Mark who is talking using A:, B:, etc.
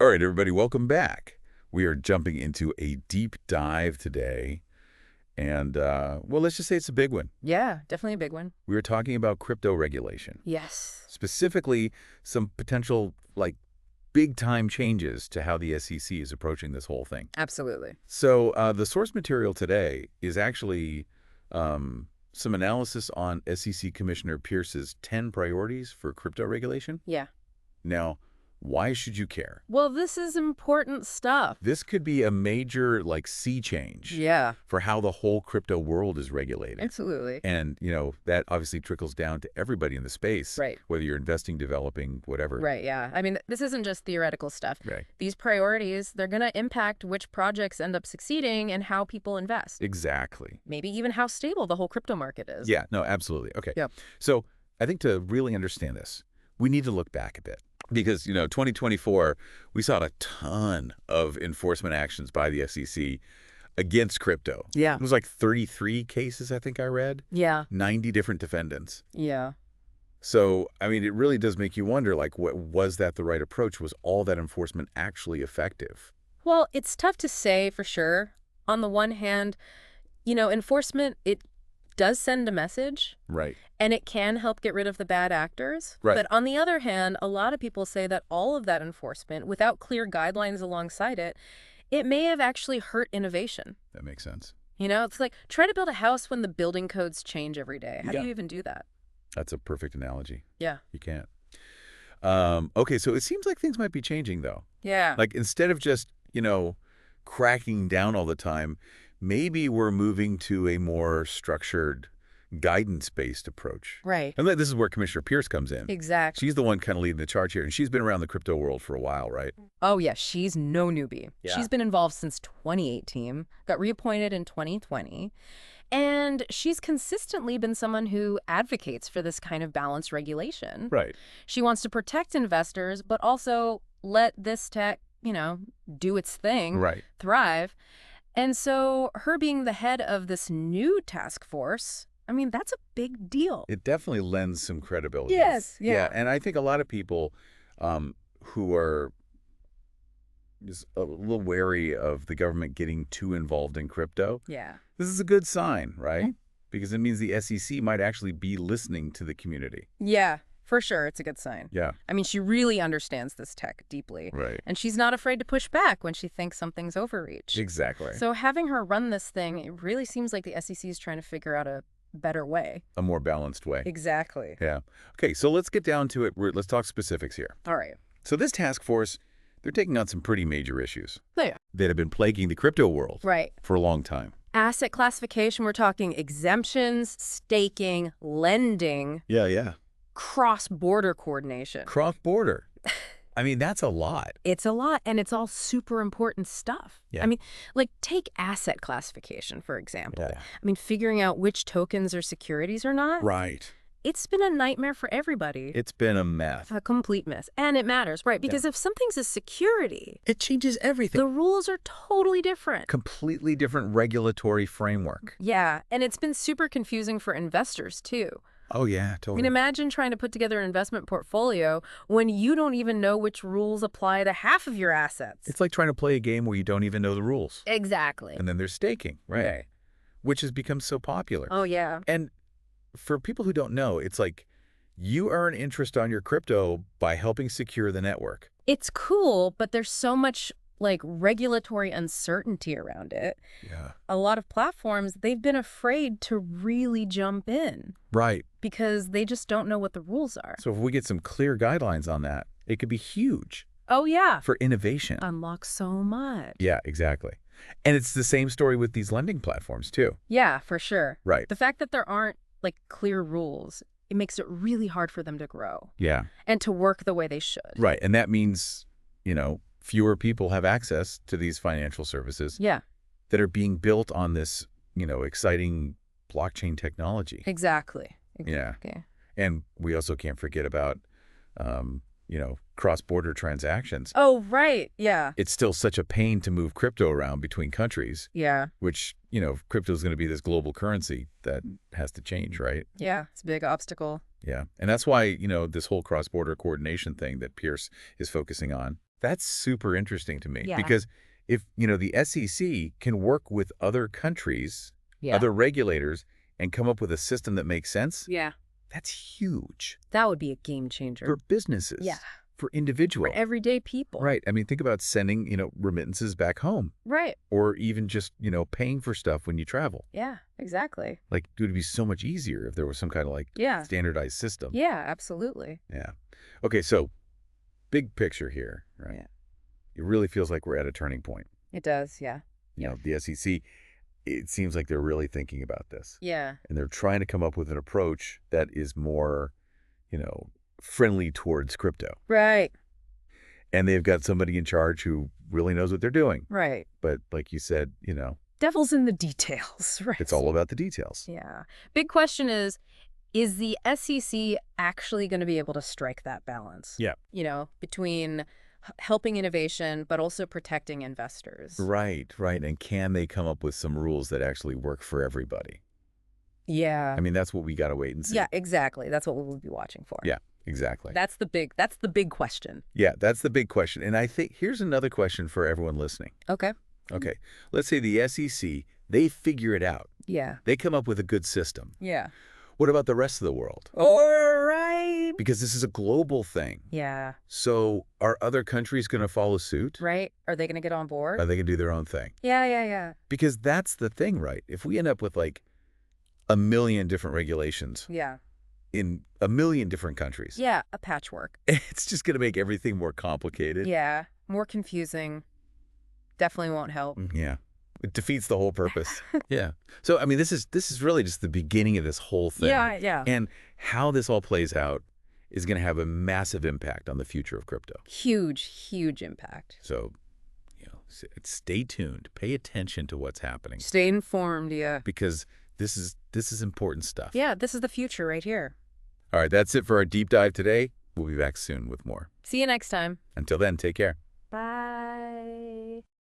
A: All right, everybody, welcome back. We are jumping into a deep dive today. And, well, let's just say it's a big one.
B: Yeah, definitely a big one.
A: We were talking about crypto regulation.
B: Yes.
A: Specifically, some potential, big-time changes to how the SEC is approaching this whole thing.
B: Absolutely.
A: So the source material today is actually some analysis on SEC Commissioner Peirce's 10 priorities for crypto regulation.
B: Yeah.
A: Now, why should you care?
B: Well, this is important stuff.
A: This could be a major, sea change
B: Yeah.
A: for how the whole crypto world is regulated.
B: Absolutely.
A: And, that obviously trickles down to everybody in the space.
B: Right.
A: Whether you're investing, developing, whatever.
B: Right, yeah. I mean, this isn't just theoretical stuff.
A: Right.
B: These priorities, they're going to impact which projects end up succeeding and how people invest.
A: Exactly.
B: Maybe even how stable the whole crypto market is.
A: Yeah, no, absolutely. Okay.
B: Yeah.
A: So I think to really understand this, we need to look back a bit. Because, 2024, we saw a ton of enforcement actions by the SEC against crypto.
B: Yeah.
A: It was like 33 cases, I think I read.
B: Yeah.
A: 90 different defendants.
B: Yeah.
A: So, I mean, it really does make you wonder, was that the right approach? Was all that enforcement actually effective?
B: Well, it's tough to say for sure. On the one hand, enforcement, it does send a message.
A: Right.
B: And it can help get rid of the bad actors.
A: Right.
B: But on the other hand, a lot of people say that all of that enforcement, without clear guidelines alongside it, it may have actually hurt innovation.
A: That makes sense.
B: It's like, try to build a house when the building codes change every day. How do
A: Yeah.
B: you even do that?
A: That's a perfect analogy.
B: Yeah.
A: You can't. Okay, so it seems like things might be changing, though.
B: Yeah.
A: Instead of just, cracking down all the time, maybe we're moving to a more structured, guidance-based approach.
B: Right.
A: And this is where Commissioner Peirce comes in.
B: Exactly.
A: She's the one kind of leading the charge here, and she's been around the crypto world for a while, right?
B: Oh, yeah. She's no newbie.
A: Yeah.
B: She's been involved since 2018, got reappointed in 2020. And she's consistently been someone who advocates for this kind of balanced regulation.
A: Right.
B: She wants to protect investors, but also let this tech, do its thing,
A: Right.
B: thrive. And so her being the head of this new task force, I mean, that's a big deal.
A: It definitely lends some credibility.
B: Yes, yeah.
A: And I think a lot of people who are just a little wary of the government getting too involved in crypto,
B: Yeah.
A: this is a good sign, right? Because it means the SEC might actually be listening to the community.
B: Yeah, for sure. It's a good sign.
A: Yeah.
B: I mean, she really understands this tech deeply.
A: Right.
B: And she's not afraid to push back when she thinks something's overreach.
A: Exactly.
B: So having her run this thing, it really seems like the SEC is trying to figure out a better way.
A: A more balanced way.
B: Exactly.
A: Yeah. Okay, so let's get down to it. Let's talk specifics here.
B: All right.
A: So this task force, they're taking on some pretty major issues
B: Yeah.
A: that have been plaguing the crypto world
B: Right.
A: for a long time.
B: Asset classification, we're talking exemptions, staking, lending,
A: Yeah.
B: cross-border coordination.
A: Cross-border. I mean, that's a lot.
B: It's a lot, and it's all super important stuff.
A: Yeah.
B: I mean, take asset classification, for example.
A: Yeah.
B: I mean, figuring out which tokens are securities or not.
A: Right.
B: It's been a nightmare for everybody.
A: It's been a mess.
B: A complete mess. And it matters, right? Because if something's a security,
A: It changes everything.
B: the rules are totally different.
A: Completely different regulatory framework.
B: Yeah, and it's been super confusing for investors, too.
A: Oh, yeah,
B: I
A: totally.
B: mean, imagine trying to put together an investment portfolio when you don't even know which rules apply to half of your assets.
A: It's like trying to play a game where you don't even know the rules.
B: Exactly.
A: And then there's staking, right? Which has become so popular.
B: Oh, yeah.
A: And for people who don't know, it's like you earn interest on your crypto by helping secure the network.
B: It's cool, but there's so much regulatory uncertainty around it.
A: Yeah.
B: A lot of platforms, they've been afraid to really jump in
A: Right.
B: because they just don't know what the rules are.
A: So if we get some clear guidelines on that, it could be huge
B: Oh, yeah.
A: for innovation.
B: Unlock so much.
A: Yeah, exactly. And it's the same story with these lending platforms, too.
B: Yeah, for sure.
A: Right.
B: The fact that there aren't clear rules, it makes it really hard for them to grow
A: Yeah.
B: and to work the way they should.
A: Right. And that means, fewer people have access to these financial services
B: Yeah,
A: that are being built on this, exciting blockchain technology.
B: exactly.
A: Yeah.
B: Okay.
A: And we also can't forget about, cross-border transactions.
B: Oh, right. Yeah.
A: It's still such a pain to move crypto around between countries,
B: Yeah.
A: which, crypto is going to be this global currency that has to change, right?
B: Yeah. It's a big obstacle.
A: Yeah. And that's why, this whole cross-border coordination thing that Peirce is focusing on, That's super interesting to me
B: Yeah.
A: because if, the SEC can work with other countries,
B: Yeah.
A: other regulators, and come up with a system that makes sense,
B: Yeah.
A: that's huge
B: That would be a game changer.
A: for businesses,
B: Yeah.
A: for
B: For
A: individuals.
B: everyday people.
A: Right. I mean, think about sending, remittances back home
B: Right.
A: or even just, paying for stuff when you travel.
B: Yeah, exactly.
A: Like, it would be so much easier if there was some kind of
B: Yeah.
A: standardized system.
B: Yeah, absolutely.
A: Yeah. Okay, so big picture here, right?
B: Yeah.
A: It really feels like we're at a turning point.
B: It does, yeah.
A: The SEC, it seems like they're really thinking about this.
B: Yeah.
A: And they're trying to come up with an approach that is more, friendly towards crypto.
B: Right.
A: And they've got somebody in charge who really knows what they're doing.
B: Right.
A: But like you said,
B: Devil's in the details, right?
A: it's all about the details.
B: Yeah. Big question is the SEC actually going to be able to strike that balance?
A: Yeah.
B: Between helping innovation, but also protecting investors.
A: Right. And can they come up with some rules that actually work for everybody?
B: Yeah.
A: I mean, that's what we got to wait and see.
B: Yeah, exactly. That's what we'll be watching for.
A: Yeah, exactly.
B: That's the big question.
A: Yeah, that's the big question. And I think here's another question for everyone listening.
B: Okay.
A: Okay. Let's say the SEC, they figure it out.
B: Yeah.
A: They come up with a good system.
B: Yeah.
A: What about the rest of the world?
B: All right.
A: Because this is a global thing.
B: Yeah.
A: So are other countries going to follow suit?
B: Right? Are they going to get on board?
A: Are they going to do their own thing?
B: Yeah.
A: Because that's the thing, right? If we end up with a million different regulations
B: Yeah.
A: in a million different countries,
B: Yeah, a patchwork.
A: it's just going to make everything more complicated.
B: Yeah. More confusing. Definitely won't help.
A: Yeah. It defeats the whole purpose. Yeah. So, I mean, this is really just the beginning of this whole thing.
B: Yeah.
A: And how this all plays out is going to have a massive impact on the future of crypto.
B: Huge impact.
A: So, stay tuned. Pay attention to what's happening
B: Stay informed, yeah.
A: because this is important stuff.
B: Yeah, this is the future right here.
A: All right, that's it for our deep dive today. We'll be back soon with more.
B: See you next time.
A: Until then, take care.